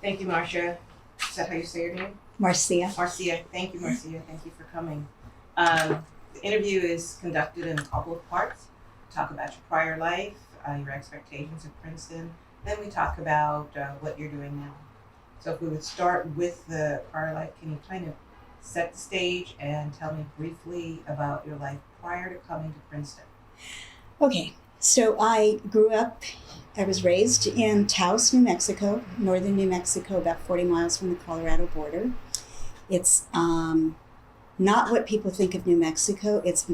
Thank you, Marcia. Is that how you say your name? Marcia. Marcia. Thank you, Marcia. Thank you for coming. The interview is conducted in a couple of parts. Talk about your prior life, your expectations at Princeton. Then we talk about what you're doing now. So if we would start with the prior life, can you kind of set the stage and tell me briefly about your life prior to coming to Princeton? Okay, so I was raised in Taos, New Mexico, northern New Mexico, about 40 miles from the Colorado border. It's not what people think of New Mexico. It's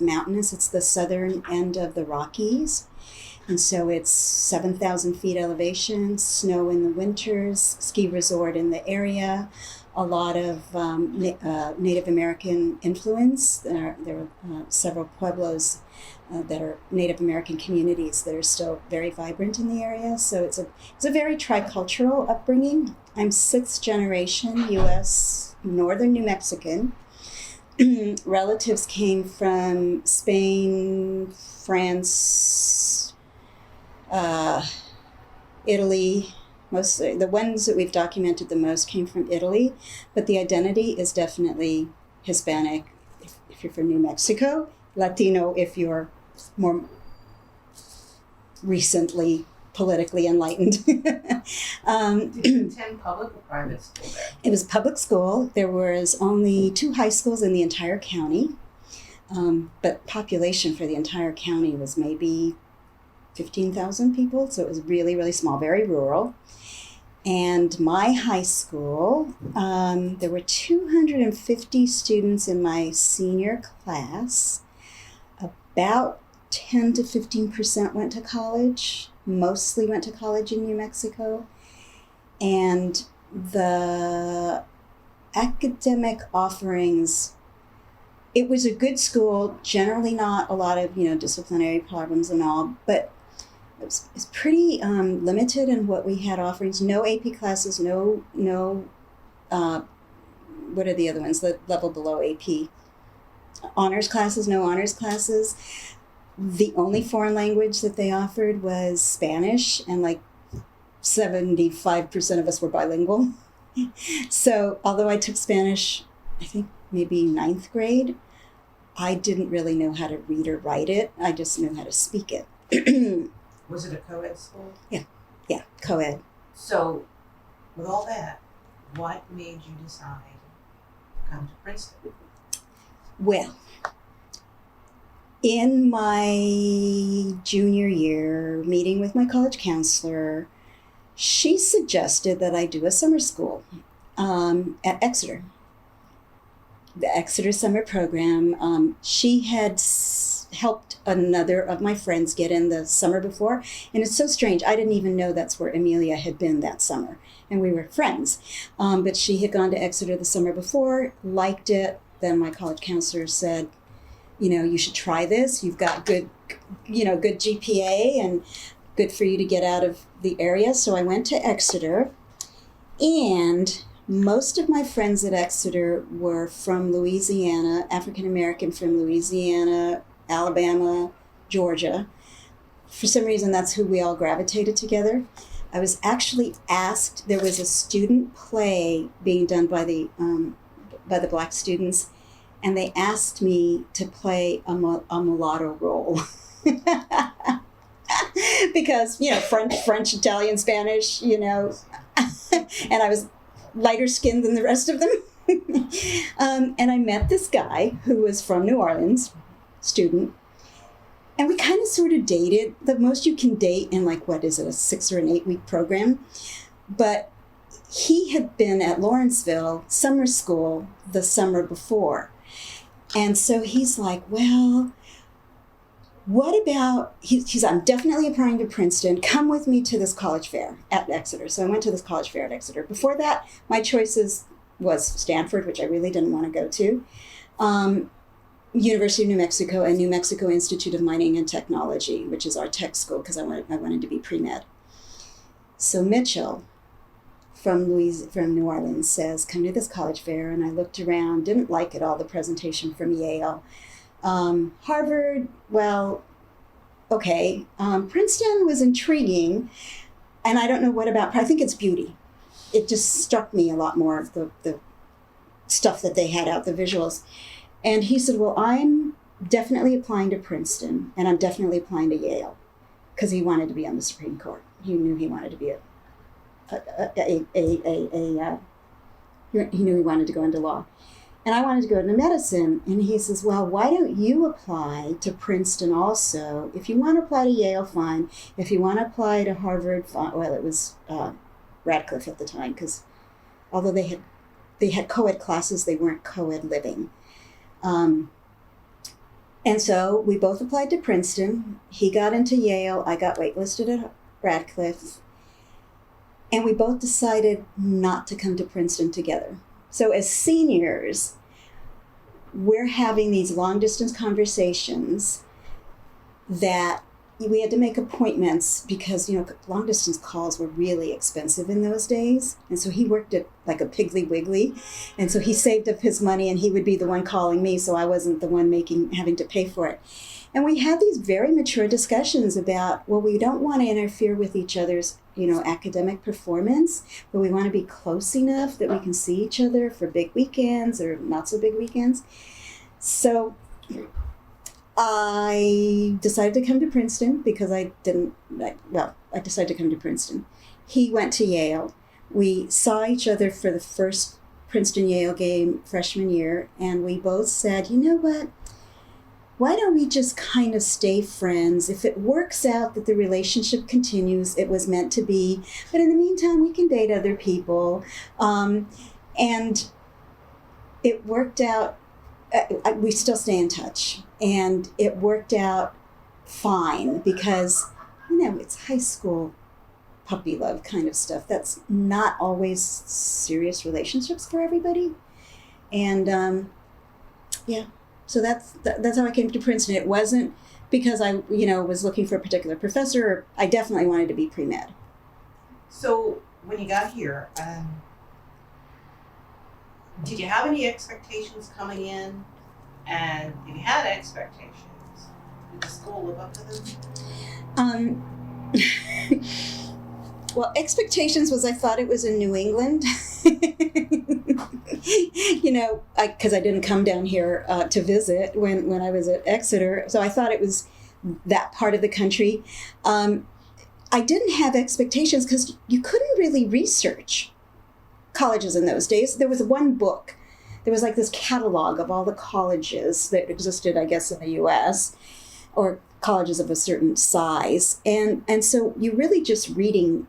mountainous. It's the southern end of the Rockies. And so it's 7,000 feet elevation, snow in the winters, ski resort in the area, a lot of Native American influence. There are several pueblos that are Native American communities that are still very vibrant in the area. So it's a very tricultural upbringing. I'm sixth generation U.S. northern New Mexican. Relatives came from Spain, France, Italy. Mostly the ones that we've documented the most came from Italy, but the identity is definitely Hispanic if you're from New Mexico, Latino if you're more recently politically enlightened. Did you attend public or private school there? It was public school. There was only 2 high schools in the entire county, but population for the entire county was maybe 15,000 people, so it was really, really small, very rural. And my high school, there were 250 students in my senior class. About 10 to 15% went to college, mostly went to college in New Mexico. And the academic offerings, it was a good school, generally not a lot of, disciplinary problems and all, but it's pretty limited in what we had offerings. No AP classes, no what are the other ones, the level below AP? Honors classes, no honors classes. The only foreign language that they offered was Spanish, and like 75% of us were bilingual. So although I took Spanish, I think maybe 9th grade, I didn't really know how to read or write it. I just knew how to speak it. Was it a co-ed school? Yeah, co-ed. So, with all that, what made you decide to come to Princeton? Well, in my junior year, meeting with my college counselor, she suggested that I do a summer school at Exeter. The Exeter summer program. She had helped another of my friends get in the summer before, and it's so strange. I didn't even know that's where Amelia had been that summer, and we were friends. But she had gone to Exeter the summer before, liked it. Then my college counselor said, you should try this. You've got good GPA and good for you to get out of the area. So I went to Exeter, and most of my friends at Exeter were from Louisiana, African American from Louisiana, Alabama, Georgia. For some reason, that's who we all gravitated together. I was actually asked, there was a student play being done by the Black students, and they asked me to play a mulatto role. Because, French, Italian, Spanish, and I was lighter skinned than the rest of them. And I met this guy who was from New Orleans, student, and we kind of sort of dated. The most you can date in a 6 or an 8 week program. But he had been at Lawrenceville summer school the summer before. And so he's like, well, what about, I'm definitely applying to Princeton. Come with me to this college fair at Exeter. So I went to this college fair at Exeter. Before that, my choices was Stanford, which I really didn't want to go to, University of New Mexico, and New Mexico Institute of Mining and Technology, which is our tech school, because I wanted to be pre-med. So Mitchell from New Orleans says, come to this college fair. And I looked around, didn't like it all, the presentation from Yale. Harvard, well, okay. Princeton was intriguing, and I don't know what about, I think it's beauty. it just struck me a lot more, the stuff that they had out, the visuals. And he said, well, I'm definitely applying to Princeton, and I'm definitely applying to Yale, because he wanted to be on the Supreme Court. He knew he wanted to be he knew he wanted to go into law. And I wanted to go into medicine. And he says, well, why don't you apply to Princeton also? If you want to apply to Yale, fine. If you want to apply to Harvard, fine. Well, it was Radcliffe at the time, because although they had co-ed classes, they weren't co-ed living. And so we both applied to Princeton. He got into Yale. I got waitlisted at Radcliffe. And we both decided not to come to Princeton together. So as seniors, we're having these long distance conversations that we had to make appointments because, long distance calls were really expensive in those days. And so he worked at like a Piggly Wiggly. And so he saved up his money and he would be the one calling me, so I wasn't the one having to pay for it. And we had these very mature discussions about, well, we don't want to interfere with each other's, academic performance, but we want to be close enough that we can see each other for big weekends or not so big weekends. So I decided to come to Princeton because I decided to come to Princeton. He went to Yale. We saw each other for the first Princeton-Yale game freshman year, and we both said, you know what? Why don't we just kind of stay friends? If it works out that the relationship continues, it was meant to be. But in the meantime, we can date other people. And it worked out. We still stay in touch. And it worked out fine because, it's high school puppy love kind of stuff. That's not always serious relationships for everybody. And so that's how I came to Princeton. It wasn't because I, was looking for a particular professor. I definitely wanted to be pre-med. So when you got here, did you have any expectations coming in? And if you had expectations, did the school live up to them? Well, expectations was I thought it was in New England. Because I didn't come down here to visit when I was at Exeter. So I thought it was that part of the country. I didn't have expectations because you couldn't really research colleges in those days. There was one book. There was like this catalog of all the colleges that existed, I guess, in the U.S. or colleges of a certain size. And so you're really just reading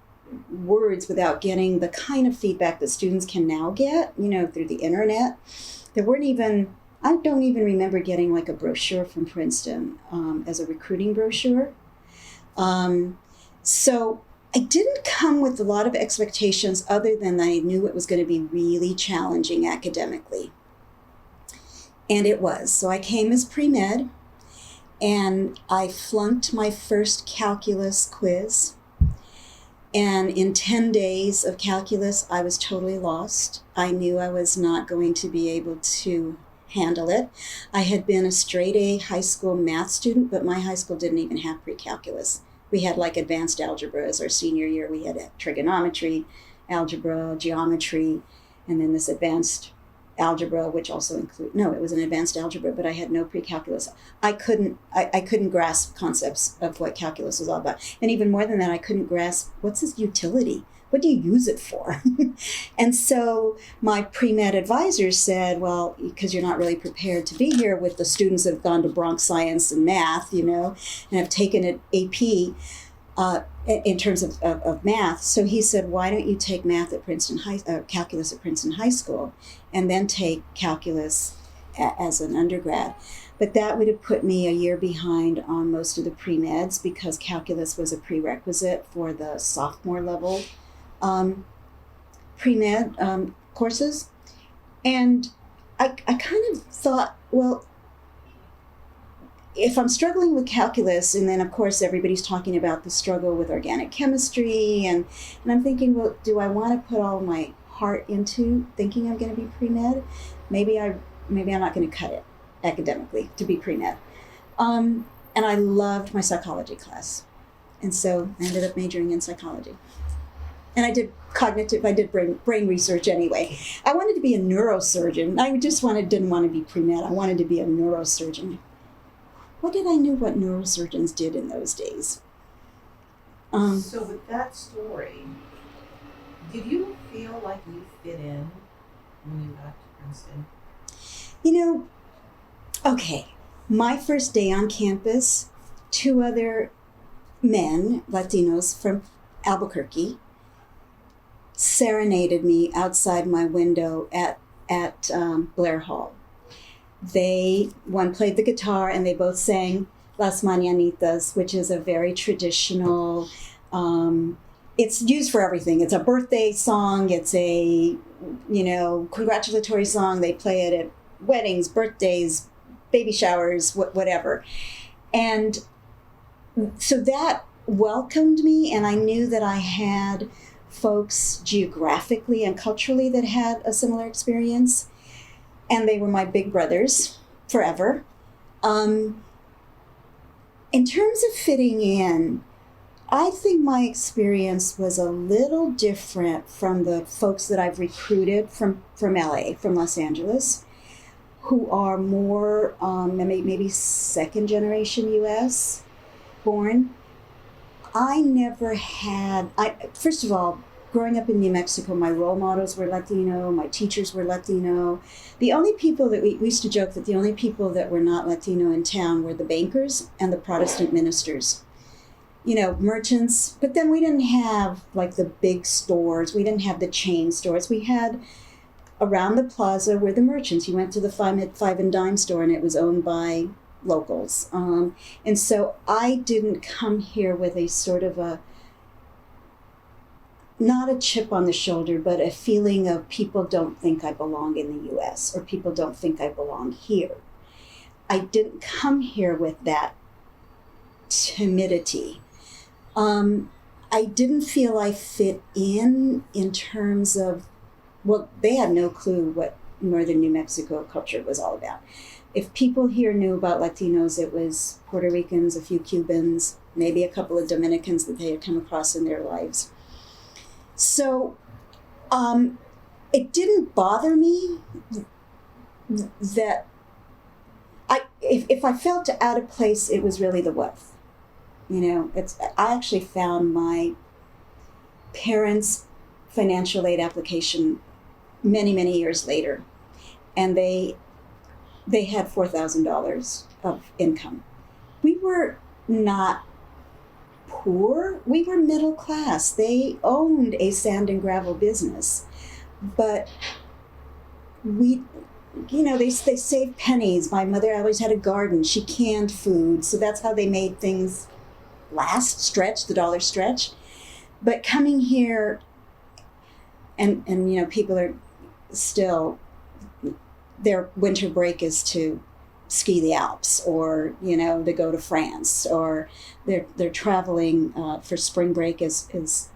words without getting the kind of feedback that students can now get, through the internet. I don't even remember getting like a brochure from Princeton as a recruiting brochure. So I didn't come with a lot of expectations other than I knew it was going to be really challenging academically. And it was. So I came as pre-med and I flunked my first calculus quiz. And in 10 days of calculus, I was totally lost. I knew I was not going to be able to handle it. I had been a straight A high school math student, but my high school didn't even have pre-calculus. We had like advanced algebra as our senior year. We had trigonometry, algebra, geometry, and then this advanced algebra, which also it was an advanced algebra, but I had no pre-calculus. I couldn't grasp concepts of what calculus was all about. And even more than that, I couldn't grasp what's its utility? What do you use it for? And so my pre-med advisor said, well, because you're not really prepared to be here with the students that have gone to Bronx Science and Math, and have taken an AP in terms of math. So he said, why don't you take math at calculus at Princeton High School and then take calculus as an undergrad. But that would have put me a year behind on most of the pre-meds because calculus was a prerequisite for the sophomore level pre-med courses. And I kind of thought, well, if I'm struggling with calculus, and then of course everybody's talking about the struggle with organic chemistry, and I'm thinking, well, do I want to put all my heart into thinking I'm going to be pre-med? Maybe I'm not going to cut it academically to be pre-med. And I loved my psychology class. And so I ended up majoring in psychology. And I did brain research anyway. I wanted to be a neurosurgeon. I just didn't want to be pre-med. I wanted to be a neurosurgeon. What did I know what neurosurgeons did in those days? So with that story, did you feel like you fit in when you got to Princeton? Okay, my first day on campus, 2 other men, Latinos from Albuquerque, serenaded me outside my window at Blair Hall. One played the guitar and they both sang Las Mañanitas, which is a very traditional, it's used for everything. It's a birthday song, it's a, congratulatory song. They play it at weddings, birthdays, baby showers, whatever. And so that welcomed me, and I knew that I had folks geographically and culturally that had a similar experience, and they were my big brothers forever. In terms of fitting in, I think my experience was a little different from the folks that I've recruited from LA, from Los Angeles, who are more maybe second generation US born. First of all, growing up in New Mexico, my role models were Latino, my teachers were Latino. The only people that we used to joke that the only people that were not Latino in town were the bankers and the Protestant ministers. Merchants, but then we didn't have like the big stores. We didn't have the chain stores. We had around the plaza were the merchants. You went to the five and dime store and it was owned by locals. And so I didn't come here with a sort of not a chip on the shoulder, but a feeling of people don't think I belong in the US or people don't think I belong here. I didn't come here with that timidity. I didn't feel I fit in terms of, they had no clue what northern New Mexico culture was all about. If people here knew about Latinos, it was Puerto Ricans, a few Cubans, maybe a couple of Dominicans that they had come across in their lives. So it didn't bother me that if I felt out of place, it was really the wealth. I actually found my parents' financial aid application many, many years later, and they had $4,000 of income. We were not poor, we were middle class. They owned a sand and gravel business, but they saved pennies. My mother always had a garden. She canned food, so that's how they made things stretch, the dollar stretch. But coming here, and people are still, their winter break is to ski the Alps or, to go to France, or they're traveling for spring break is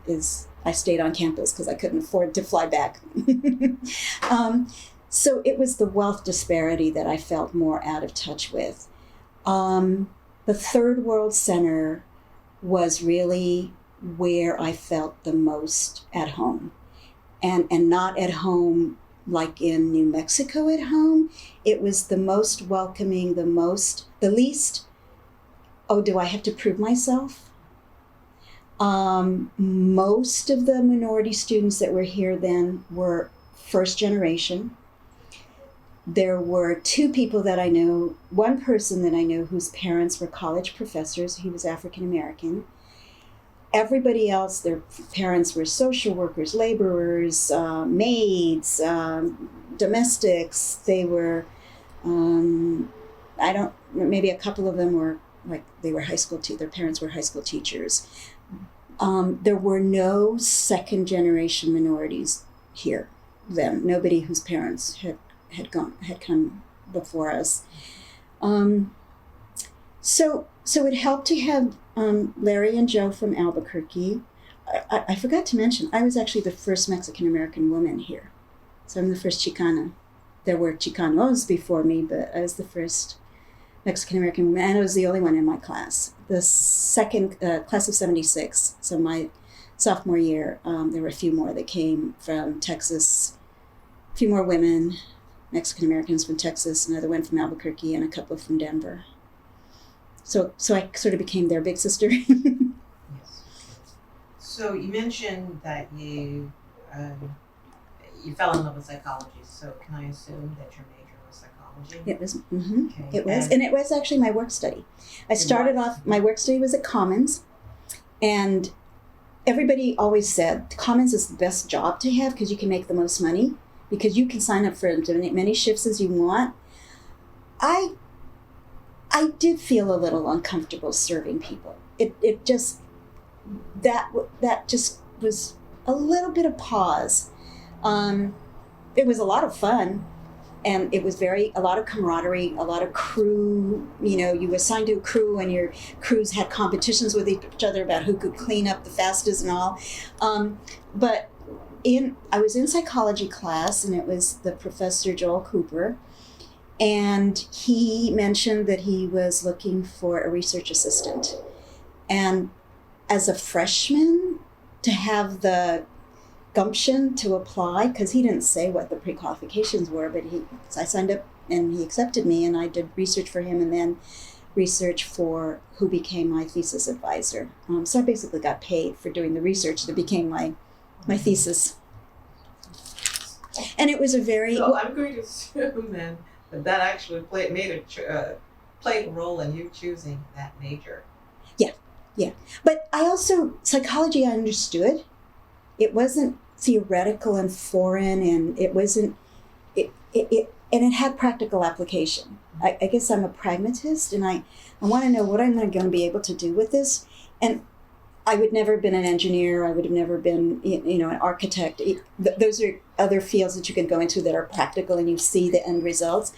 I stayed on campus because I couldn't afford to fly back. So it was the wealth disparity that I felt more out of touch with. The Third World Center was really where I felt the most at home, and not at home like in New Mexico at home. It was the most welcoming, the least, do I have to prove myself? Most of the minority students that were here then were first generation. There were 2 people that I know, one person that I know whose parents were college professors. He was African American. Everybody else, their parents were social workers, laborers, maids, domestics. They were, maybe a couple of them were they were their parents were high school teachers. There were no second generation minorities here then, nobody whose parents had come before us. So it helped to have Larry and Joe from Albuquerque. I forgot to mention, I was actually the first Mexican-American woman here. So I'm the first Chicana. There were Chicanos before me, but I was the first Mexican-American woman, and I was the only one in my class. The second class of 76. So my sophomore year, there were a few more that came from Texas, a few more women, Mexican Americans from Texas, another one from Albuquerque, and a couple from Denver. So I sort of became their big sister. Yes. So you mentioned that you fell in love with psychology. So can I assume that your major was psychology? It was. Okay. It was, and it was actually my work study. I started off. My work study was at Commons, and everybody always said Commons is the best job to have because you can make the most money because you can sign up for as many shifts as you want. I did feel a little uncomfortable serving people. It just that just was a little bit of pause. It was a lot of fun, and it was a lot of camaraderie, a lot of crew. You know, you assigned to a crew, and your crews had competitions with each other about who could clean up the fastest and all. But I was in psychology class, and it was the professor Joel Cooper, and he mentioned that he was looking for a research assistant. And as a freshman, to have the gumption to apply, because he didn't say what the pre-qualifications were, but I signed up and he accepted me, and I did research for him and then research for who became my thesis advisor. So I basically got paid for doing the research that became my thesis. And it was a very... So I'm going to assume then that actually played a role in you choosing that major. Yeah. But I also, psychology I understood. It wasn't theoretical and foreign, and it wasn't, and it had practical application. I guess I'm a pragmatist, and I want to know what I'm going to be able to do with this. And I would never have been an engineer. I would have never been, an architect. Those are other fields that you can go into that are practical, and you see the end results.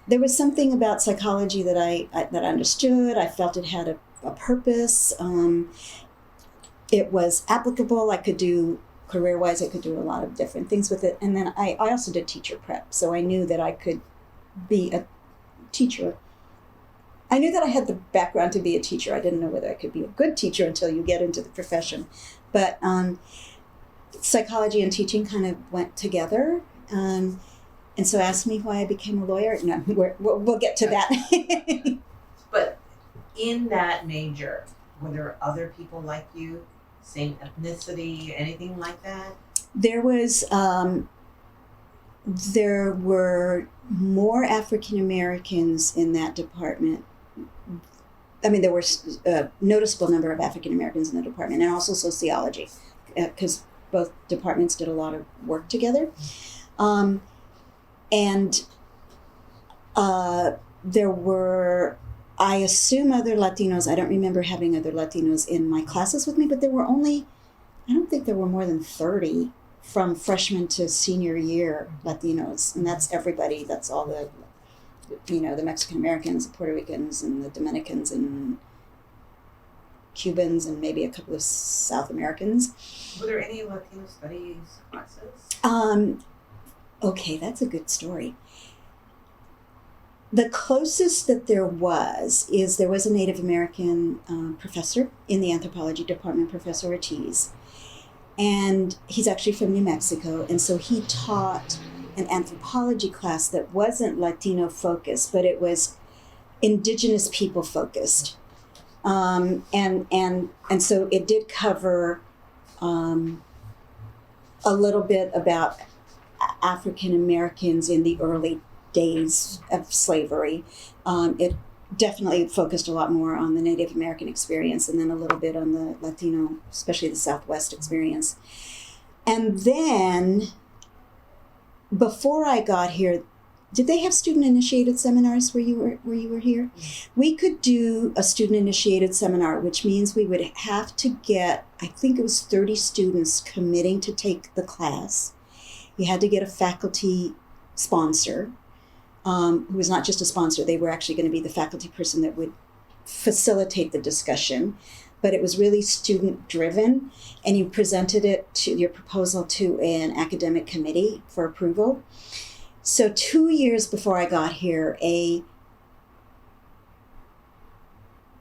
There was something about psychology that I understood. I felt it had a purpose. It was applicable. I could do, career-wise, I could do a lot of different things with it. And then I also did teacher prep, so I knew that I could be a teacher. I knew that I had the background to be a teacher. I didn't know whether I could be a good teacher until you get into the profession. But psychology and teaching kind of went together. And so ask me why I became a lawyer. No, we'll get to that. But in that major, were there other people like you, same ethnicity, anything like that? There were more African Americans in that department. I mean, there were a noticeable number of African Americans in the department, and also sociology, because both departments did a lot of work together. There were, I assume, other Latinos. I don't remember having other Latinos in my classes with me, but there were I don't think there were more than 30 from freshman to senior year Latinos. And that's everybody. That's all the Mexican Americans, the Puerto Ricans, and the Dominicans, and Cubans, and maybe a couple of South Americans. Were there any Latino studies classes? Okay, that's a good story. The closest that there was a Native American professor in the anthropology department, Professor Ortiz, and he's actually from New Mexico, and so he taught an anthropology class that wasn't Latino focused, but it was indigenous people focused, and so it did cover a little bit about African Americans in the early days of slavery. It definitely focused a lot more on the Native American experience, and then a little bit on the Latino, especially the Southwest experience. And then, before I got here, did they have student-initiated seminars where you were here? We could do a student-initiated seminar, which means we would have to get, I think it was 30 students committing to take the class. You had to get a faculty sponsor, who was not just a sponsor. They were actually going to be the faculty person that would facilitate the discussion. But it was really student-driven, and you presented your proposal to an academic committee for approval. So 2 years before I got here,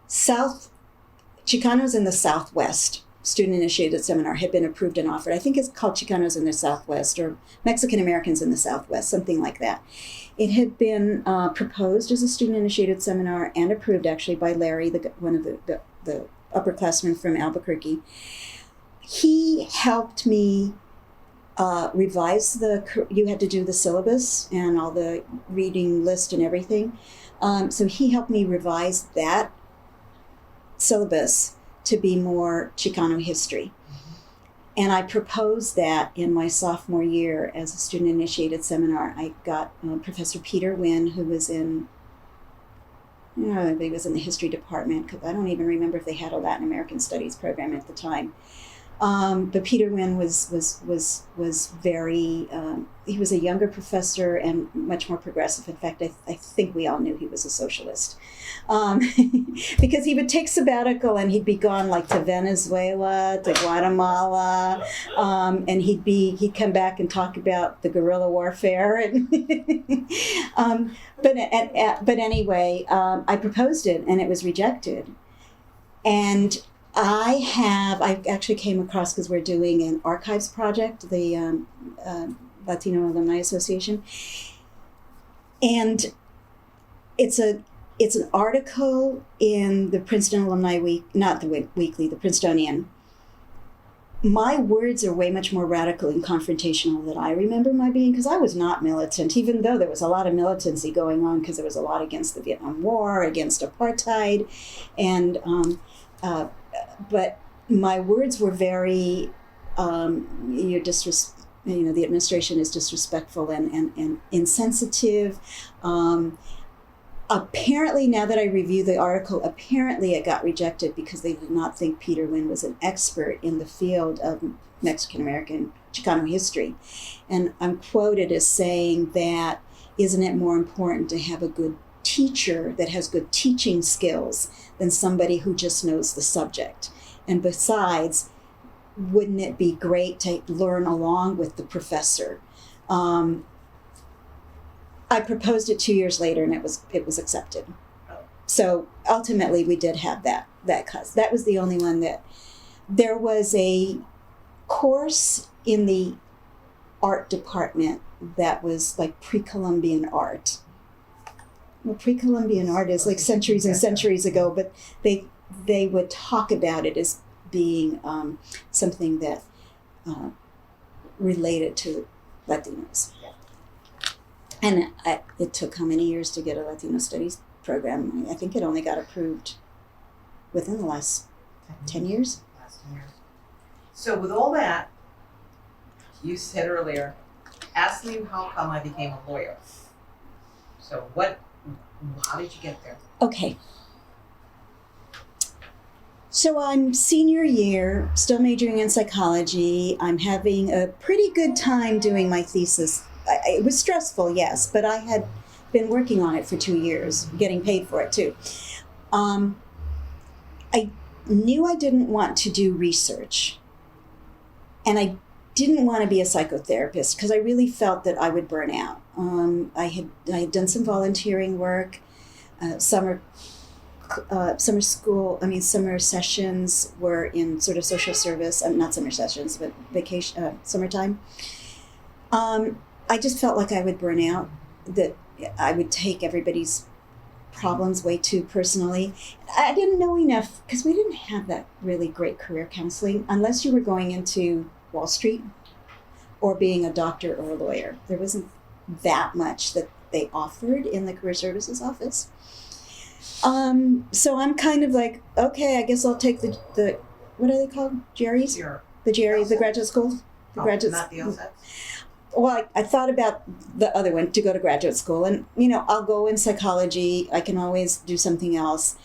Chicanos in the Southwest student-initiated seminar had been approved and offered. I think it's called Chicanos in the Southwest or Mexican Americans in the Southwest, something like that. It had been proposed as a student-initiated seminar and approved actually by Larry, one of the upperclassmen from Albuquerque. He helped me revise you had to do the syllabus and all the reading list and everything. So he helped me revise that syllabus to be more Chicano history. And I proposed that in my sophomore year as a student-initiated seminar. I got Professor Peter Wynn, who was in, he was in the history department, because I don't even remember if they had a Latin American Studies program at the time. But Peter Wynn was very, he was a younger professor and much more progressive. In fact, I think we all knew he was a socialist. Because he would take sabbatical and he'd be gone like to Venezuela, to Guatemala, and he'd come back and talk about the guerrilla warfare. And but anyway, I proposed it and it was rejected. And I actually came across, because we're doing an archives project, the Latino Alumni Association, and it's an article in the Princeton Alumni Week, not the weekly, the Princetonian. My words are way much more radical and confrontational than I remember my being, because I was not militant, even though there was a lot of militancy going on, because there was a lot against the Vietnam War, against apartheid, and but my words were very, the administration is disrespectful and insensitive. Apparently, now that I review the article, apparently it got rejected because they did not think Peter Wynn was an expert in the field of Mexican American Chicano history. And I'm quoted as saying that, isn't it more important to have a good teacher that has good teaching skills than somebody who just knows the subject? And besides, wouldn't it be great to learn along with the professor? I proposed it 2 years later, and it was accepted. So ultimately, we did have that class. That was the only one that there was a course in the art department that was like pre-Columbian art. Well, pre-Columbian art is like centuries and centuries ago, but they would talk about it as being something that related to Latinos. And it took how many years to get a Latino studies program? I think it only got approved within the last 10 years. Last 10 years. So with all that, you said earlier, ask me how come I became a lawyer. So how did you get there? Okay. So I'm senior year, still majoring in psychology. I'm having a pretty good time doing my thesis. It was stressful, yes, but I had been working on it for 2 years, getting paid for it too. I knew I didn't want to do research, and I didn't want to be a psychotherapist because I really felt that I would burn out. I had done some volunteering work, summer sessions were in sort of social service, not summer sessions, but summertime. I just felt like I would burn out, that I would take everybody's problems way too personally. I didn't know enough, because we didn't have that really great career counseling unless you were going into Wall Street or being a doctor or a lawyer. There wasn't that much that they offered in the career services office. So I'm kind of like, okay, I guess I'll take the what are they called? GREs? The GREs, the graduate school? Not the LSATs? Well, I thought about the other one, to go to graduate school. And, I'll go in psychology. I can always do something else.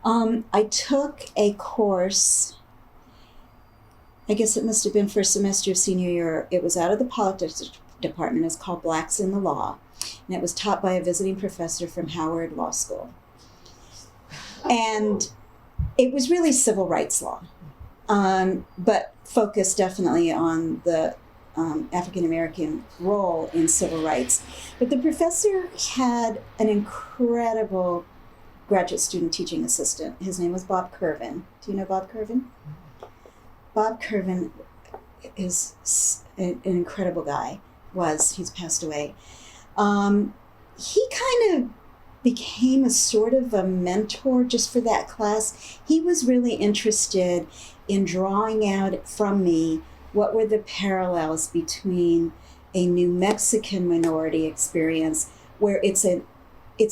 I took a course, I guess it must have been first semester of senior year. It was out of the politics department. It's called Blacks in the Law. And it was taught by a visiting professor from Howard Law School. And it was really civil rights law, but focused definitely on the African-American role in civil rights. But the professor had an incredible graduate student teaching assistant. His name was Bob Curvin. Do you know Bob Curvin? Bob Curvin is an incredible guy. He's passed away. He kind of became a sort of a mentor just for that class. He was really interested in drawing out from me what were the parallels between a New Mexican minority experience, where it's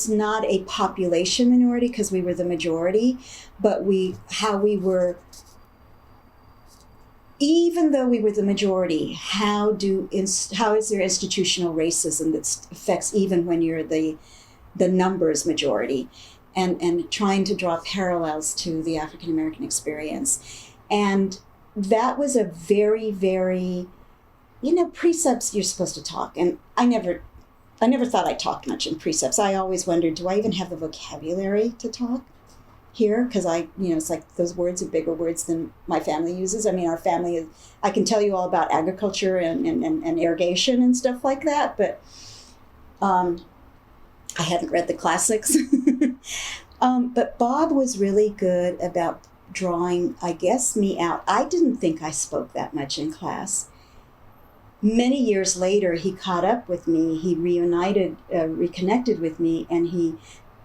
not a population minority because we were the majority, but even though we were the majority, how is there institutional racism that affects even when you're the numbers majority, and trying to draw parallels to the African American experience. And that was a very, very, precepts, you're supposed to talk. And I never thought I talked much in precepts. I always wondered, do I even have the vocabulary to talk here? Because it's like those words are bigger words than my family uses. I mean, our family I can tell you all about agriculture and irrigation and stuff like that, but I hadn't read the classics. But Bob was really good about drawing, I guess, me out. I didn't think I spoke that much in class. Many years later, he caught up with me. He reconnected with me, and he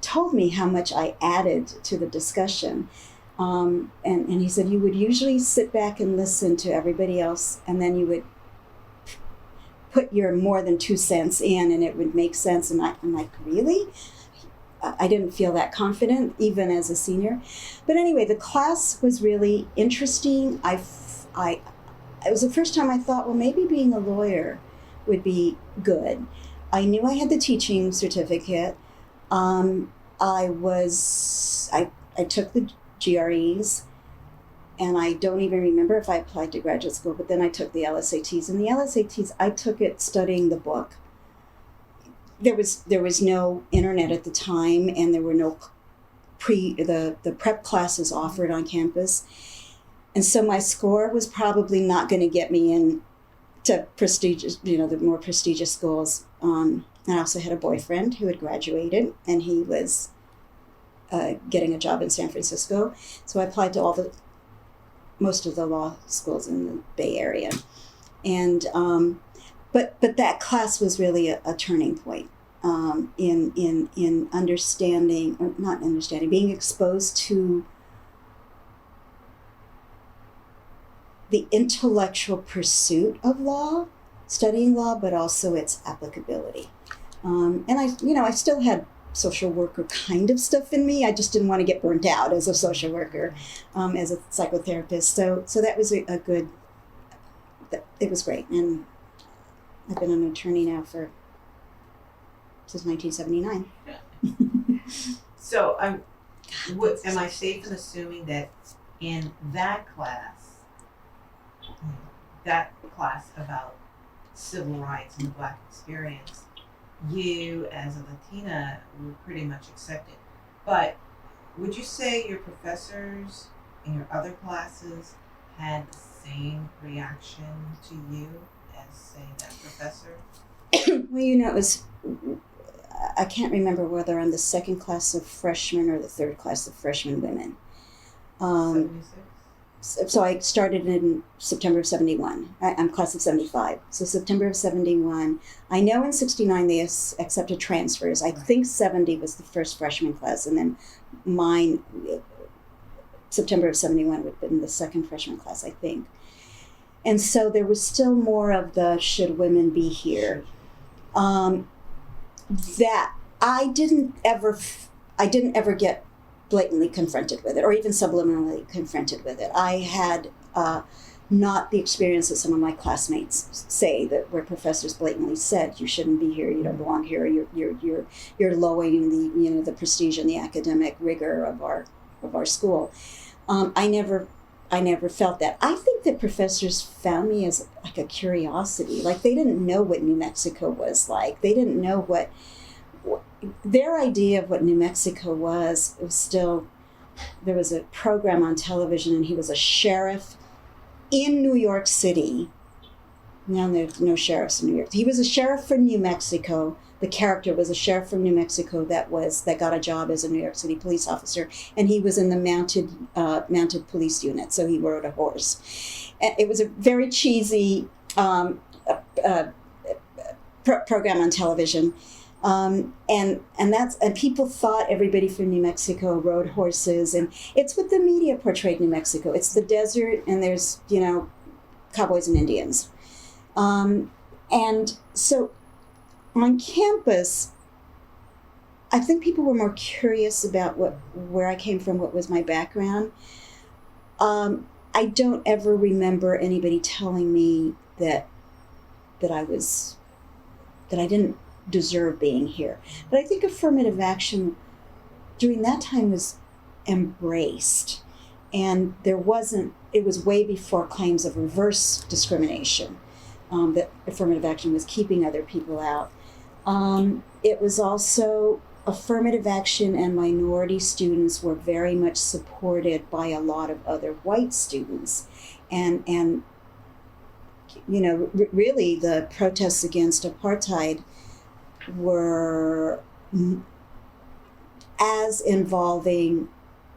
told me how much I added to the discussion. And he said, you would usually sit back and listen to everybody else, and then you would put your more than 2 cents in, and it would make sense. And I'm like, really? I didn't feel that confident, even as a senior. But anyway, the class was really interesting. It was the first time I thought, well, maybe being a lawyer would be good. I knew I had the teaching certificate. I took the GREs, and I don't even remember if I applied to graduate school, but then I took the LSATs. And the LSATs, I took it studying the book. There was no internet at the time, and there were no the prep classes offered on campus. And so my score was probably not going to get me in to prestigious, the more prestigious schools. I also had a boyfriend who had graduated, and he was getting a job in San Francisco. So I applied to most of the law schools in the Bay Area. And but that class was really a turning point in understanding, or not understanding, being exposed to the intellectual pursuit of law, studying law, but also its applicability. And I still had social worker kind of stuff in me. I just didn't want to get burnt out as a social worker, as a psychotherapist. So that was it was great. And I've been an attorney now since 1979. So am I safe in assuming that in that class about civil rights and the Black experience, you as a Latina were pretty much accepted? But would you say your professors in your other classes had the same reaction to you as, say, that professor? Well, it was, I can't remember whether I'm the second class of freshmen or the third class of freshman women. 76? So I started in September of 71. I'm class of 75. So September of 71. I know in 69 they accepted transfers. I think 70 was the first freshman class, and then mine, September of 71 would have been the second freshman class, I think. And so there was still more of the should women be here. That I didn't ever get blatantly confronted with it, or even subliminally confronted with it. I had not the experience that some of my classmates say, that where professors blatantly said, you shouldn't be here, you don't belong here, you're lowering the prestige and the academic rigor of our school. I never felt that. I think that professors found me as like a curiosity. Like, they didn't know what New Mexico was like. They didn't know what their idea of what New Mexico was. It was still, there was a program on television, and he was a sheriff in New York City. Now there's no sheriffs in New York. He was a sheriff for New Mexico. The character was a sheriff from New Mexico that got a job as a New York City police officer, and he was in the mounted police unit, so he rode a horse. it was a very cheesy program on television. And people thought everybody from New Mexico rode horses, and it's what the media portrayed New Mexico. It's the desert, and there's, cowboys and Indians. And so on campus, I think people were more curious about where I came from, what was my background. I don't ever remember anybody telling me that I didn't deserve being here. But I think affirmative action during that time was embraced, and it was way before claims of reverse discrimination, that affirmative action was keeping other people out. It was also affirmative action, and minority students were very much supported by a lot of other white students. And really the protests against apartheid were as involving,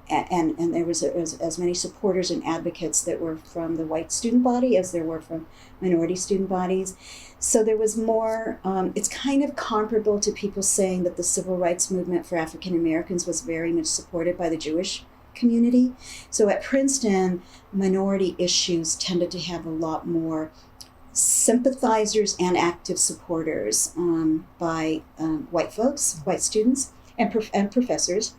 and there was as many supporters and advocates that were from the white student body as there were from minority student bodies. So there was more, it's kind of comparable to people saying that the civil rights movement for African Americans was very much supported by the Jewish community. So at Princeton, minority issues tended to have a lot more sympathizers and active supporters by white folks, white students, and professors.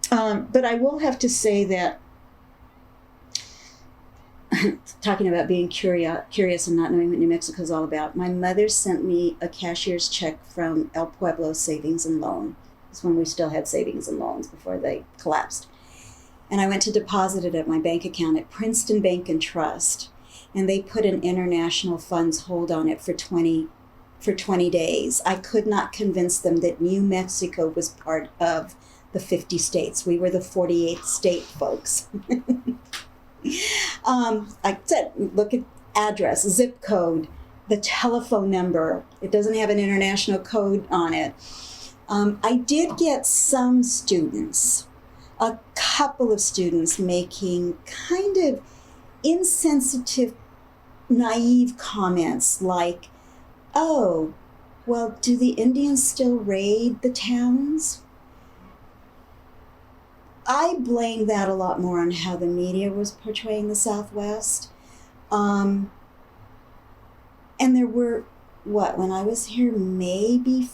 But I will have to say that, talking about being curious and not knowing what New Mexico is all about, my mother sent me a cashier's check from El Pueblo Savings and Loan. It's when we still had savings and loans before they collapsed. And I went to deposit it at my bank account at Princeton Bank and Trust. And they put an international funds hold on it for 20 days. I could not convince them that New Mexico was part of the 50 states. We were the 48th state, folks. I said, look at address, zip code, the telephone number. It doesn't have an international code on it. I did get some students, a couple of students, making kind of insensitive, naive comments like, oh, well, do the Indians still raid the towns? I blame that a lot more on how the media was portraying the Southwest. And there were, when I was here, maybe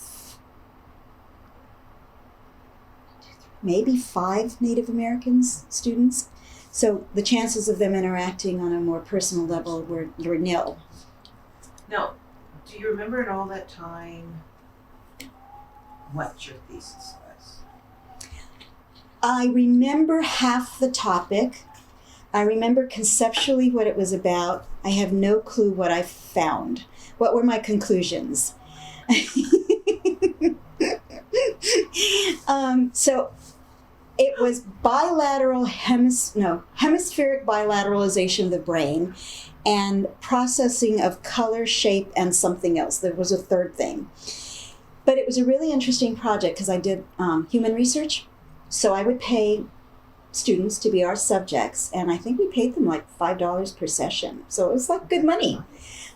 5 Native Americans students. So the chances of them interacting on a more personal level were nil. Now, do you remember in all that time what your thesis was? I remember half the topic. I remember conceptually what it was about. I have no clue what I found. What were my conclusions? So it was hemispheric bilateralization of the brain and processing of color, shape, and something else. There was a third thing. But it was a really interesting project because I did human research. So I would pay students to be our subjects, and I think we paid them like $5 per session. So it was like good money.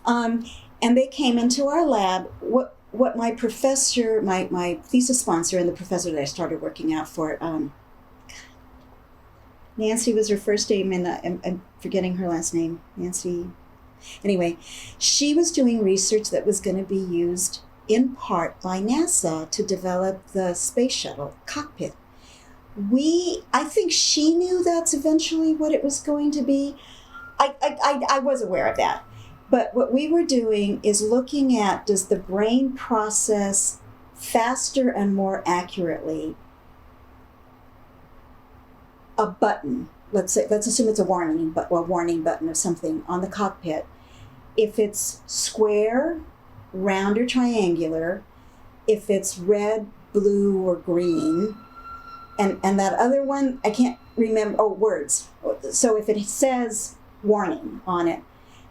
And they came into our lab. What my professor, my thesis sponsor, and the professor that I started working out for, Nancy was her first name, and I'm forgetting her last name. Nancy. Anyway, she was doing research that was going to be used in part by NASA to develop the space shuttle cockpit. I think she knew that's eventually what it was going to be. I was aware of that. But what we were doing is looking at, does the brain process faster and more accurately a button? Let's assume it's a warning button of something on the cockpit. If it's square, round, or triangular, if it's red, blue, or green, and that other one, I can't remember, words. So if it says warning on it,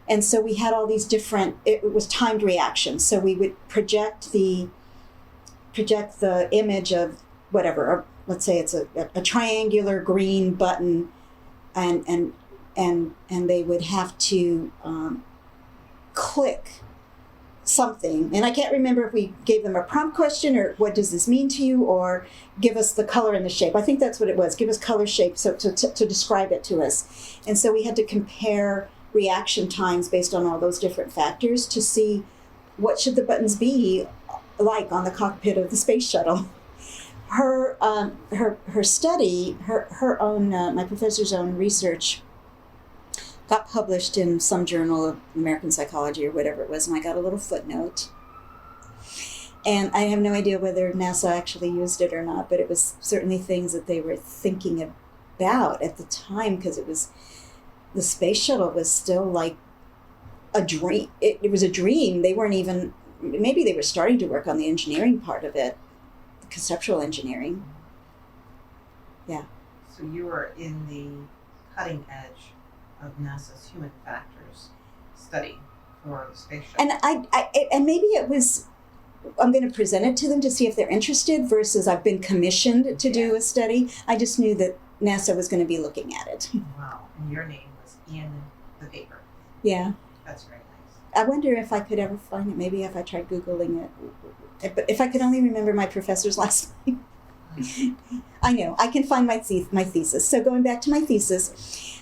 and so we had all these different, it was timed reactions. So we would project the image of whatever, or let's say it's a triangular green button, and and they would have to click something, and I can't remember if we gave them a prompt question or what does this mean to you, or give us the color and the shape. I think that's what it was. Give us color, shape, so to describe it to us. And so we had to compare reaction times based on all those different factors to see what should the buttons be like on the cockpit of the space shuttle. Her study, her own, my professor's own research got published in some journal of American Psychology or whatever it was, and I got a little footnote. And I have no idea whether NASA actually used it or not, but it was certainly things that they were thinking about at the time, because the space shuttle was still like a dream. It was a dream. They weren't even, maybe they were starting to work on the engineering part of it, the conceptual engineering. Yeah. So you were in the cutting edge of NASA's human factors study for the space shuttle. And maybe it was, I'm going to present it to them to see if they're interested, versus I've been commissioned to do a study. I just knew that NASA was going to be looking at it. Wow. And your name was in the paper. Yeah. That's very nice. I wonder if I could ever find it. Maybe if I tried Googling it. But if I could only remember my professor's last name. I know. I can find my thesis. So going back to my thesis,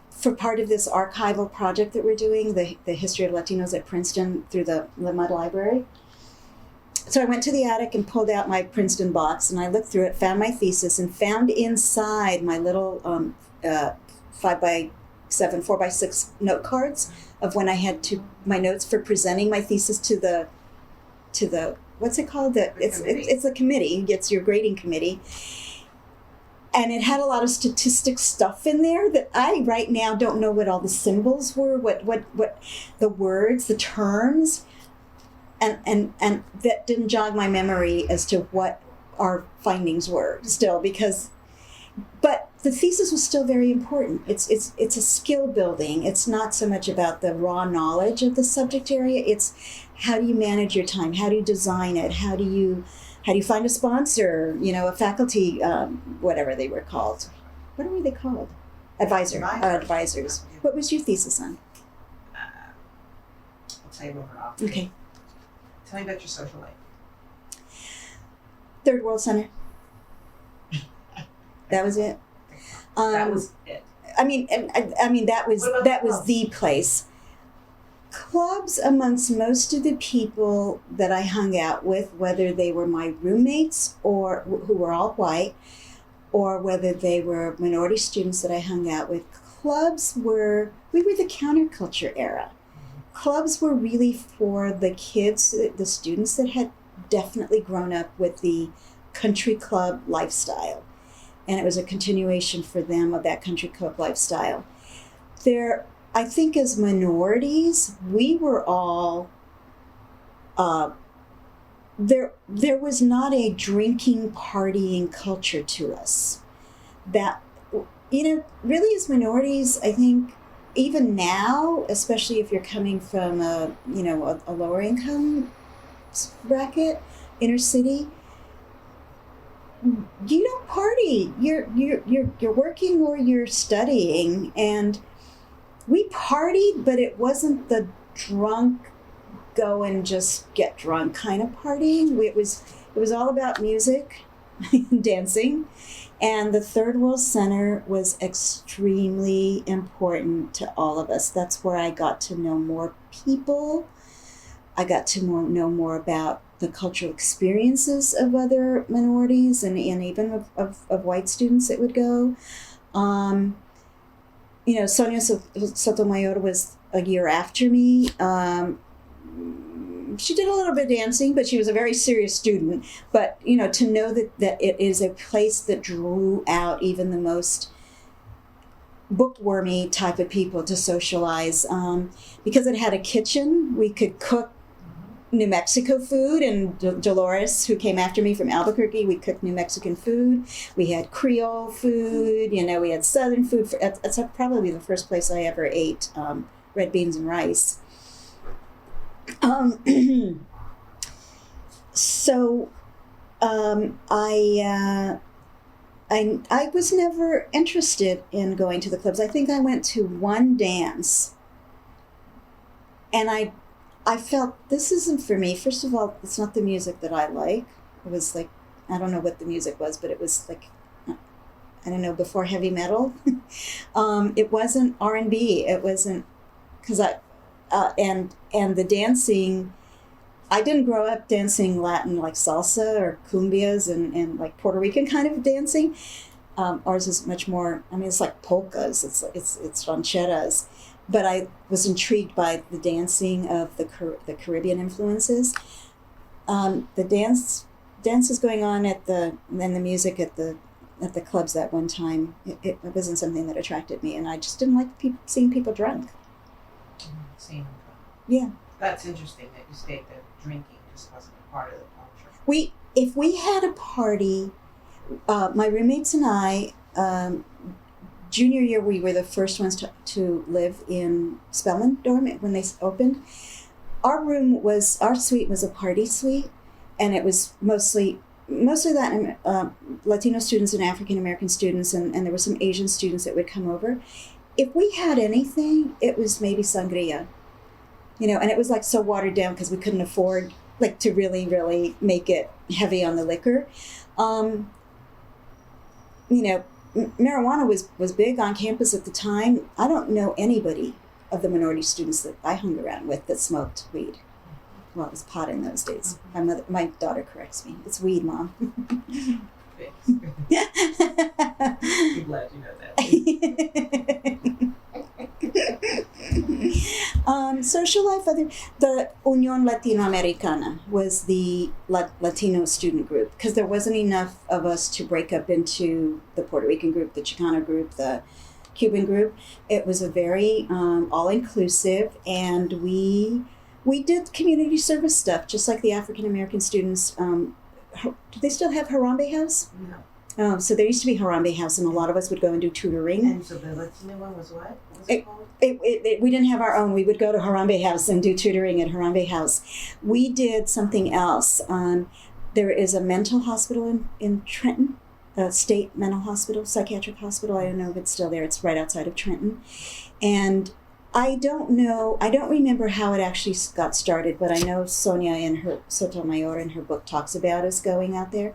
for part of this archival project that we're doing, the history of Latinos at Princeton through the Mudd Library. So I went to the attic and pulled out my Princeton box, and I looked through it, found my thesis, and found inside my little 5x7, 4x6 note cards of when I had my notes for presenting my thesis to the what's it called? It's a committee. It's your grading committee. And it had a lot of statistics stuff in there that I right now don't know what all the symbols were, what the words, the terms, and that didn't jog my memory as to what our findings were still, but the thesis was still very important. It's a skill building. It's not so much about the raw knowledge of the subject area. It's how do you manage your time? How do you design it? How do you find a sponsor, a faculty, whatever they were called. What were they called? Advisors. What was your thesis on? I'll tell you when we're off. Okay. Tell me about your social life. Third World Center. That was it. That was it. I mean, that was the place. Clubs amongst most of the people that I hung out with, whether they were my roommates or who were all white, or whether they were minority students that I hung out with, we were the counterculture era. Clubs were really for the kids, the students that had definitely grown up with the country club lifestyle. And it was a continuation for them of that country club lifestyle. I think as minorities, we were all, there was not a drinking, partying culture to us. That, really as minorities, I think even now, especially if you're coming from a lower income bracket, inner city, you don't party. You're working or you're studying, and we partied, but it wasn't the drunk, go and just get drunk kind of partying. It was all about music, dancing, and the Third World Center was extremely important to all of us. That's where I got to know more people. I got to know more about the cultural experiences of other minorities and even of white students that would go. Sonia Sotomayor was a year after me. She did a little bit of dancing, but she was a very serious student. But, to know that it is a place that drew out even the most bookwormy type of people to socialize. Because it had a kitchen, we could cook New Mexico food, and Dolores, who came after me from Albuquerque, we cooked New Mexican food. We had Creole food, we had Southern food. That's probably the first place I ever ate red beans and rice. I was never interested in going to the clubs. I think I went to one dance, and I felt this isn't for me. First of all, it's not the music that I like. It was like, I don't know what the music was, but it was like, I don't know, before heavy metal. It wasn't R&B. It wasn't, because and the dancing, I didn't grow up dancing Latin like salsa or cumbias and like Puerto Rican kind of dancing. Ours is much more, I mean, it's like polkas, it's rancheras. But I was intrigued by the dancing of the Caribbean influences. The dances going on and the music at the clubs at one time, it wasn't something that attracted me, and I just didn't like seeing people drunk. Seeing. Yeah. That's interesting that you state that drinking just wasn't a part of the culture. If we had a party, my roommates and I, junior year, we were the first ones to live in Spelman dorm when they opened. Our suite was a party suite, and it was mostly Latin, Latino students and African American students, and there were some Asian students that would come over. If we had anything, it was maybe sangria, and it was like so watered down because we couldn't afford like to really, really make it heavy on the liquor. Marijuana was big on campus at the time. I don't know anybody of the minority students that I hung around with that smoked weed. Well, it was pot in those days. My daughter corrects me. It's weed, Mom. I'm glad you know that. Social life, the Unión Latinoamericana was the Latino student group, because there wasn't enough of us to break up into the Puerto Rican group, the Chicano group, the Cuban group. It was a very all-inclusive, and we did community service stuff, just like the African American students. Do they still have Harambe House? No. So there used to be Harambe House, and a lot of us would go and do tutoring. And so the Latino one was what? What was it called? We didn't have our own. We would go to Harambe House and do tutoring at Harambe House. We did something else. There is a mental hospital in Trenton, a state mental hospital, psychiatric hospital. I don't know if it's still there. It's right outside of Trenton. And I don't remember how it actually got started, but I know Sonia in her Sotomayor in her book talks about us going out there.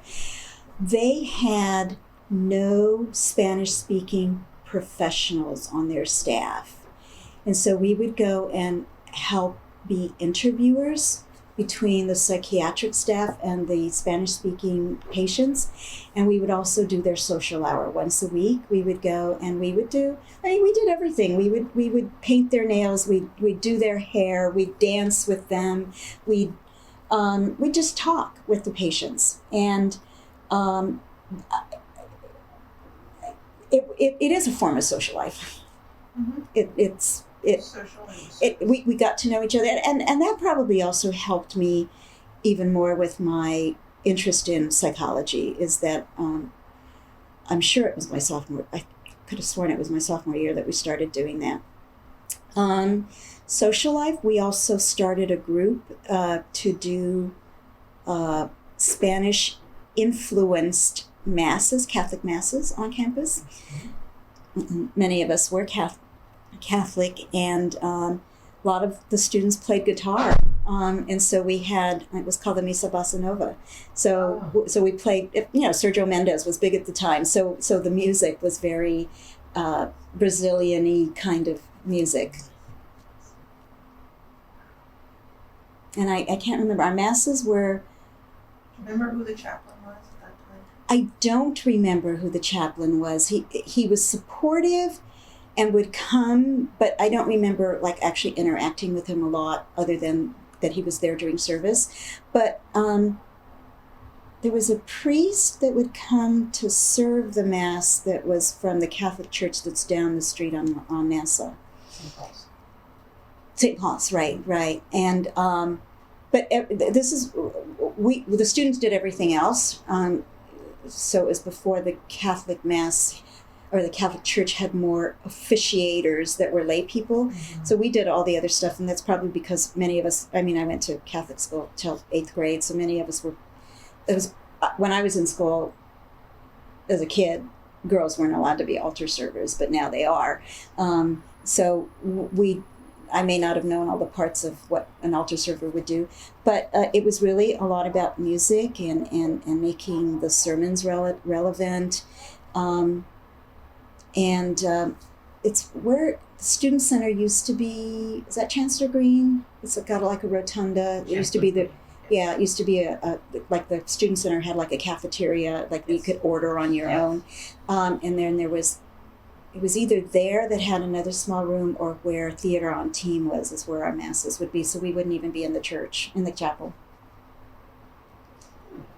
They had no Spanish-speaking professionals on their staff. And so we would go and help be interviewers between the psychiatric staff and the Spanish-speaking patients. And we would also do their social hour once a week. We would go and we did everything. We would paint their nails, we'd do their hair, we'd dance with them, we'd just talk with the patients. And it is a form of social life. Mm-hmm. We got to know each other, and that probably also helped me even more with my interest in psychology. Is that I'm sure it was my sophomore. I could have sworn it was my sophomore year that we started doing that. Social life. We also started a group to do Spanish influenced masses, Catholic masses on campus. Many of us were Catholic, and a lot of the students played guitar. And so we had, it was called the Misa Bossa Nova. So we played, Sergio Mendes was big at the time. So the music was very Brazilian-y kind of music. And I can't remember, our masses were... Remember who the chaplain was at that time? I don't remember who the chaplain was. He was supportive and would come, but I don't remember like actually interacting with him a lot, other than that he was there during service. But there was a priest that would come to serve the mass that was from the Catholic church that's down the street on Nassau. St. Paul's, right. And but this is the students did everything else. So it was before the Catholic Mass or the Catholic Church had more officiators that were lay people. Mm-hmm. So we did all the other stuff, and that's probably because many of us, I went to Catholic school till 8th grade, so many of us were, when I was in school, as a kid, girls weren't allowed to be altar servers, but now they are. So I may not have known all the parts of what an altar server would do, but it was really a lot about music and making the sermons relevant. It's where the student center used to be. Is that Chancellor Green? It's got like a rotunda. It used to be it used to be a like the student center had like a cafeteria, like you could order on your own. And then it was either there that had another small room, or where Theater on Team was, is where our masses would be. So we wouldn't even be in the church, in the chapel.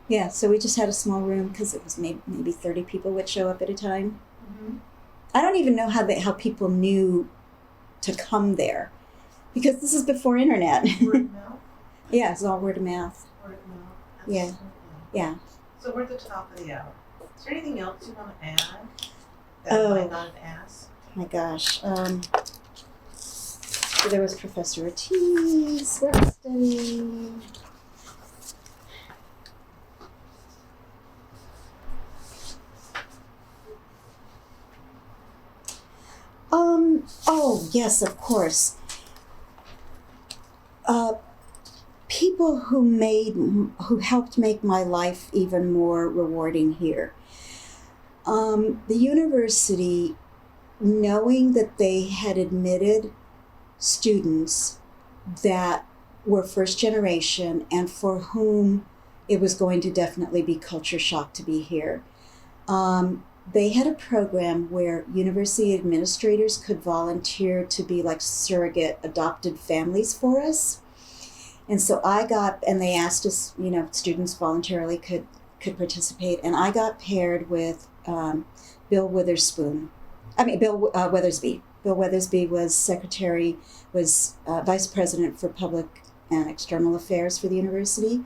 Yeah, so we just had a small room because it was maybe 30 people would show up at a time. Mm-hmm. I don't even know how people knew to come there, because this is before internet. Word of mouth? Yeah, it's all word of mouth. Word of mouth. Yeah. Absolutely. Yeah. So we're at the top of the hour. Is there anything else you want to add that I might not have asked? My gosh. So there was Professor Ortiz, work study. Oh, yes, of course. People who helped make my life even more rewarding here. The university, knowing that they had admitted students that were first generation and for whom it was going to definitely be culture shock to be here. They had a program where university administrators could volunteer to be like surrogate adopted families for us. And so they asked us, students voluntarily could participate. And I got paired with Bill Weathersby. Bill Weathersby was vice president for public and external affairs for the university.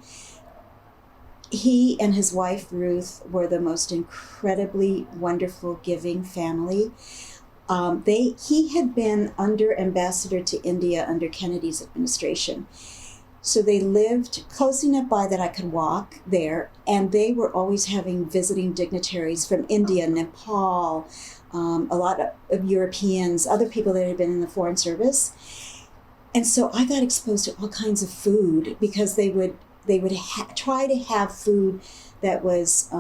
He and his wife, Ruth, were the most incredibly wonderful, giving family. He had been under ambassador to India under Kennedy's administration. So they lived close enough by that I could walk there, and they were always having visiting dignitaries from India, Nepal, a lot of Europeans, other people that had been in the Foreign Service. And so I got exposed to all kinds of food, because they would try to have food that was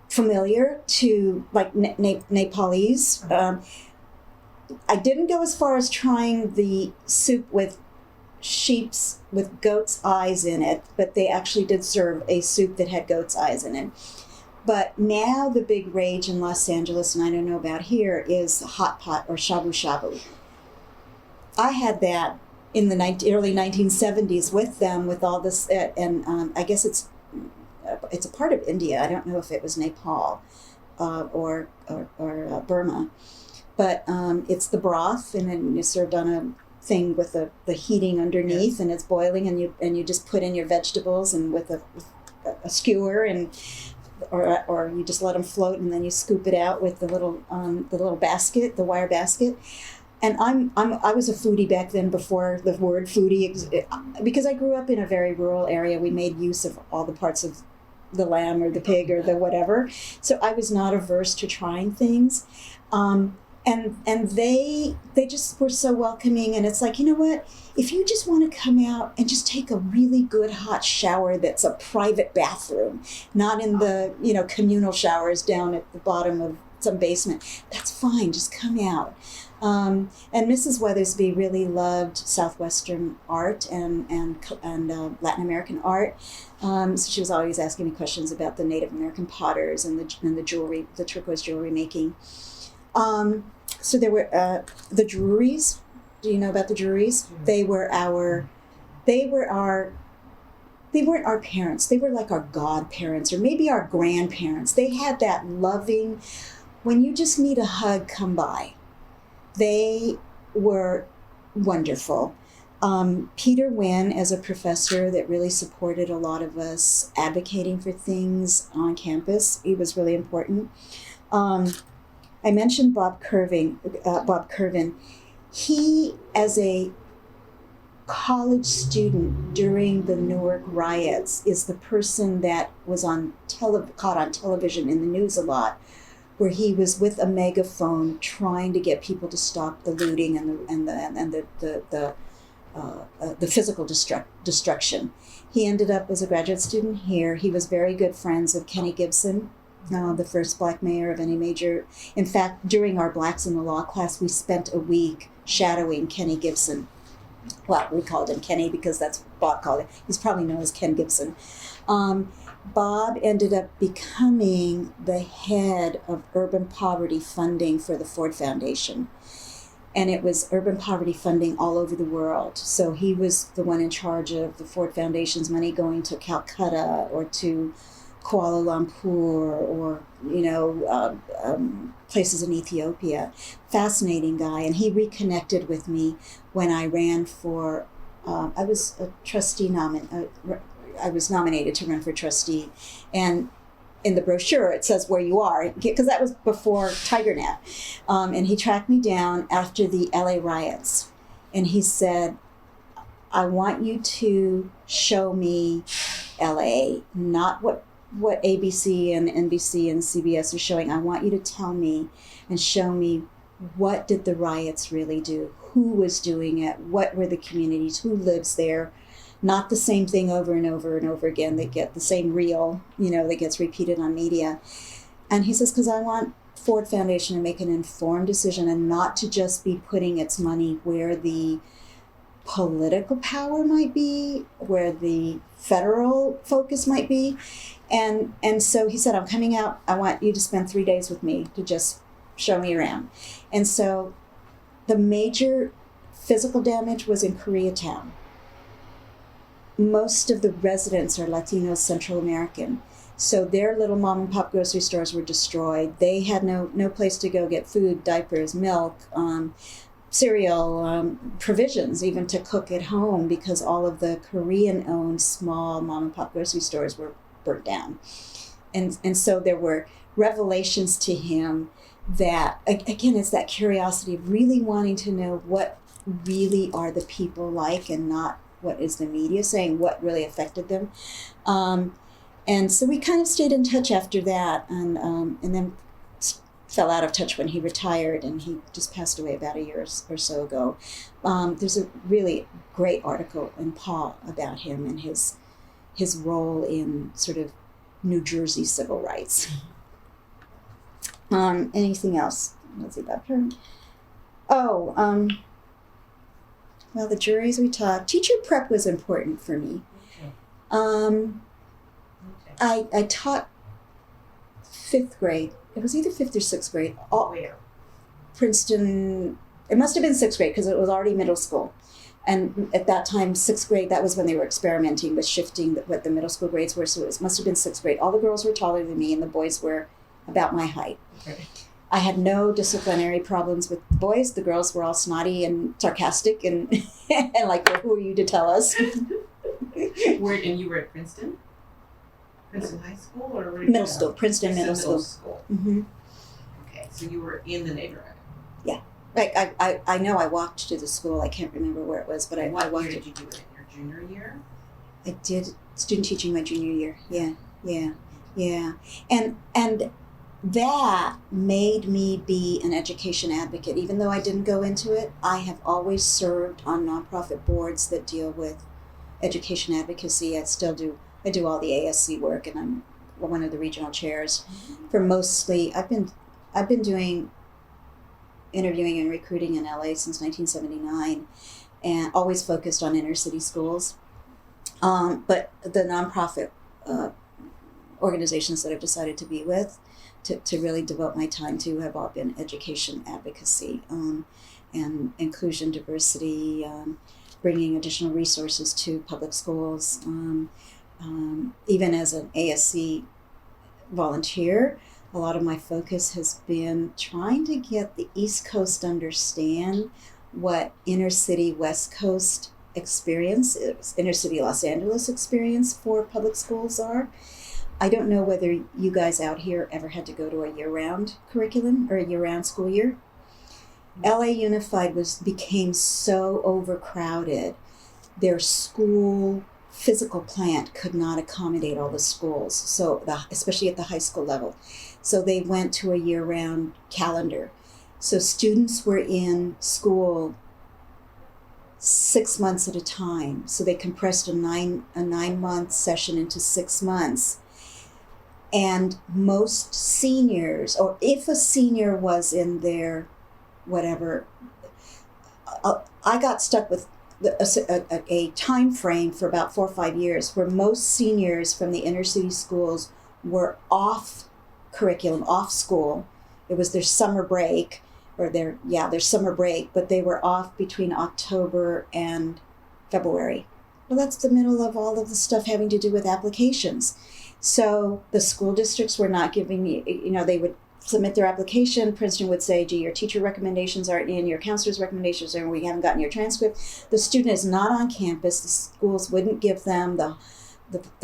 familiar to, like, Nepalese. I didn't go as far as trying the soup with goat's eyes in it, but they actually did serve a soup that had goat's eyes in it. But now the big rage in Los Angeles, and I don't know about here, is hot pot or shabu shabu. I had that in the early 1970s with them, with all this, and I guess it's a part of India. I don't know if it was Nepal or Burma, but it's the broth, and then it's served on a thing with the heating underneath, yes. And it's boiling, and you just put in your vegetables, and with a skewer, or you just let them float, and then you scoop it out with the little basket, the wire basket. And I was a foodie back then, before the word foodie, because I grew up in a very rural area. We made use of all the parts of the lamb or the pig or the whatever. So I was not averse to trying things. And they just were so welcoming. And it's like, you know what? If you just want to come out and just take a really good hot shower that's a private bathroom, not in the communal showers down at the bottom of some basement, that's fine. Just come out. And Mrs. Weathersby really loved Southwestern art and Latin American art. So she was always asking me questions about the Native American potters and the jewelry, the turquoise jewelry making. So there were the Drurys. Do you know about the Drurys? Mm-hmm. They weren't our parents. They were like our godparents, or maybe our grandparents. They had that loving, when you just need a hug, come by. They were wonderful. Peter Wynn, as a professor that really supported a lot of us advocating for things on campus, he was really important. I mentioned Bob Curvin. He, as a college student during the Newark riots is the person that was caught on television in the news a lot, where he was with a megaphone trying to get people to stop the looting and the physical destruction. He ended up as a graduate student here. He was very good friends of Kenny Gibson, the first black mayor of any major. In fact, during our Blacks in the Law class, we spent a week shadowing Kenny Gibson. Well, we called him Kenny because that's what Bob called him. He's probably known as Ken Gibson. Bob ended up becoming the head of urban poverty funding for the Ford Foundation. And it was urban poverty funding all over the world. So he was the one in charge of the Ford Foundation's money going to Calcutta or to Kuala Lumpur or, places in Ethiopia. Fascinating guy. And he reconnected with me when I ran for, I was a trustee I was nominated to run for trustee. And in the brochure, it says where you are, because that was before TigerNet. And he tracked me down after the LA riots. And he said, I want you to show me LA, not what ABC and NBC and CBS are showing. I want you to tell me and show me, what did the riots really do? Who was doing it? What were the communities? Who lives there? Not the same thing over and over and over again. They get the same reel, that gets repeated on media. And he says, because I want Ford Foundation to make an informed decision and not to just be putting its money where the political power might be, where the federal focus might be. And so he said, I'm coming out. I want you to spend 3 days with me to just show me around. And so the major physical damage was in Koreatown. Most of the residents are Latino Central American. So their little mom and pop grocery stores were destroyed. They had no place to go get food, diapers, milk, cereal, provisions, even to cook at home, because all of the Korean-owned small mom and pop grocery stores were burnt down. And so there were revelations to him that, again, it's that curiosity of really wanting to know what really are the people like, and not what is the media saying, what really affected them. And so we kind of stayed in touch after that, and then fell out of touch when he retired, and he just passed away about a year or so ago. There's a really great article in Paw about him and his role in sort of New Jersey civil rights. Anything else? Let's see about her. Well, the juries we taught. Teacher prep was important for me. Okay. I taught 5th grade. It was either 5th or 6th grade. Where? Princeton. It must have been 6th grade because it was already middle school. And at that time, 6th grade, that was when they were experimenting with shifting what the middle school grades were. So it must have been 6th grade. All the girls were taller than me, and the boys were about my height. Okay. I had no disciplinary problems with the boys. The girls were all snotty and sarcastic and and like, well, who are you to tell us? And you were at Princeton? Princeton High School or middle school? Princeton Middle School. Mm-hmm. Okay, so you were in the neighborhood. Yeah, I know I walked to the school. I can't remember where it was, but I walked. What year did you do it? In your junior year? I did student teaching my junior year. Yeah, and that made me be an education advocate. Even though I didn't go into it, I have always served on nonprofit boards that deal with education advocacy. I still do. I do all the ASC work, and I'm one of the regional chairs for mostly. I've been doing interviewing and recruiting in LA since 1979, and always focused on inner city schools. But the nonprofit organizations that I've decided to be with, to really devote my time to, have all been education advocacy and inclusion, diversity, bringing additional resources to public schools. Even as an ASC volunteer, a lot of my focus has been trying to get the East Coast to understand what inner city West Coast experience is, inner city Los Angeles experience for public schools are. I don't know whether you guys out here ever had to go to a year-round curriculum or a year-round school year. LA Unified became so overcrowded their school physical plant could not accommodate all the schools, so especially at the high school level. So they went to a year-round calendar. So students were in school 6 months at a time. So they compressed a nine-month session into 6 months. And most seniors, or if a senior was in their whatever, I got stuck with a time frame for about 4 or 5 years where most seniors from the inner city schools were off curriculum, off school. It was their summer break, or their summer break, but they were off between October and February. Well, that's the middle of all of the stuff having to do with applications. So the school districts were not giving me, they would submit their application. Princeton would say, gee, your teacher recommendations aren't in, your counselor's recommendations are in, we haven't gotten your transcript. The student is not on campus. The schools wouldn't give them the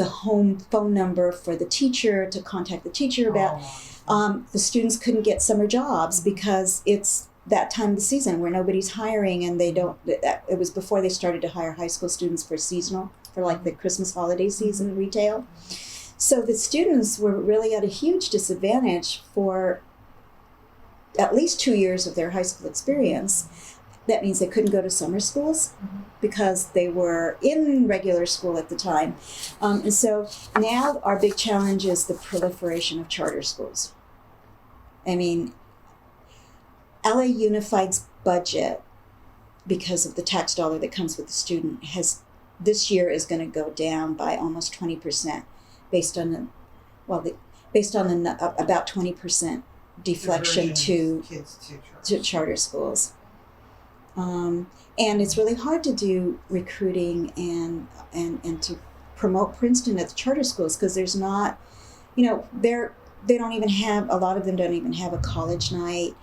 home phone number for the teacher to contact the teacher about. The students couldn't get summer jobs because it's that time of the season where nobody's hiring, and it was before they started to hire high school students for seasonal, for like the Christmas holiday season retail. So the students were really at a huge disadvantage for at least 2 years of their high school experience. That means they couldn't go to summer schools because they were in regular school at the time. And so now our big challenge is the proliferation of charter schools. I mean, LA Unified's budget, because of the tax dollar that comes with the student, this year is going to go down by almost 20%, based on about 20% deflection to charter schools. And it's really hard to do recruiting and to promote Princeton at the charter schools because there's not, they don't even have, a lot of them don't even have a college night.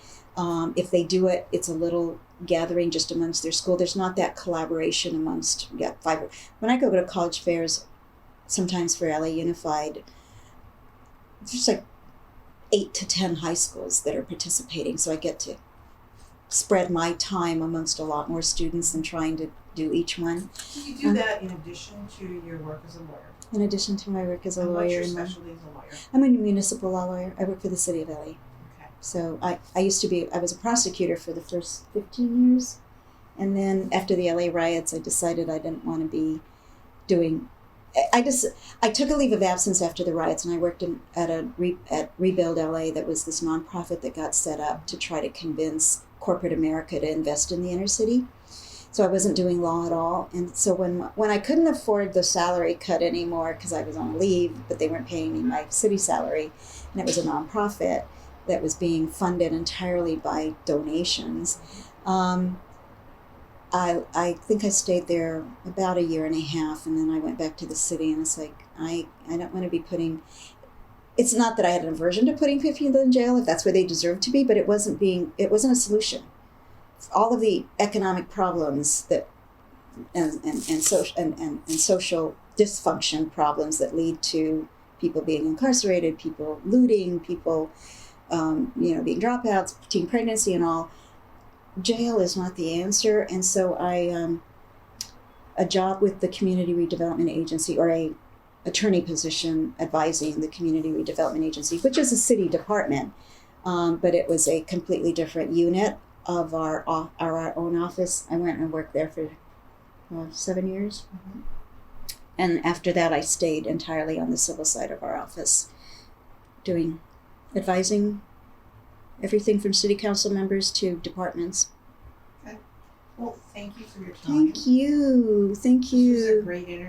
If they do it, it's a little gathering just amongst their school. There's not that collaboration amongst, when I go to college fairs, sometimes for LA Unified, there's like 8 to 10 high schools that are participating. So I get to spread my time amongst a lot more students than trying to do each one. So you do that in addition to your work as a lawyer? In addition to my work as a lawyer. What's your specialty as a lawyer? I'm a municipal law lawyer. I work for the city of LA. Okay. So I was a prosecutor for the first 15 years. And then after the LA riots, I decided I didn't want to be doing, I took a leave of absence after the riots, and I worked at Rebuild LA, that was this nonprofit that got set up to try to convince corporate America to invest in the inner city. So I wasn't doing law at all. And so when I couldn't afford the salary cut anymore because I was on leave, but they weren't paying me my city salary, and it was a nonprofit that was being funded entirely by donations, I think I stayed there about 1.5 years, and then I went back to the city, and it's like, I don't want to be putting, it's not that I had an aversion to putting people in jail if that's where they deserve to be, but it wasn't a solution. All of the economic problems that and social dysfunction problems that lead to people being incarcerated, people looting, people being dropouts, teen pregnancy and all, jail is not the answer. And so a job with the Community Redevelopment Agency, or a attorney position advising the Community Redevelopment Agency, which is a city department, but it was a completely different unit of our own office. I went and worked there for 7 years. Mm-hmm. And after that, I stayed entirely on the civil side of our office, advising everything from city council members to departments. Okay. Well, thank you for your time. Thank you. This was a great interview.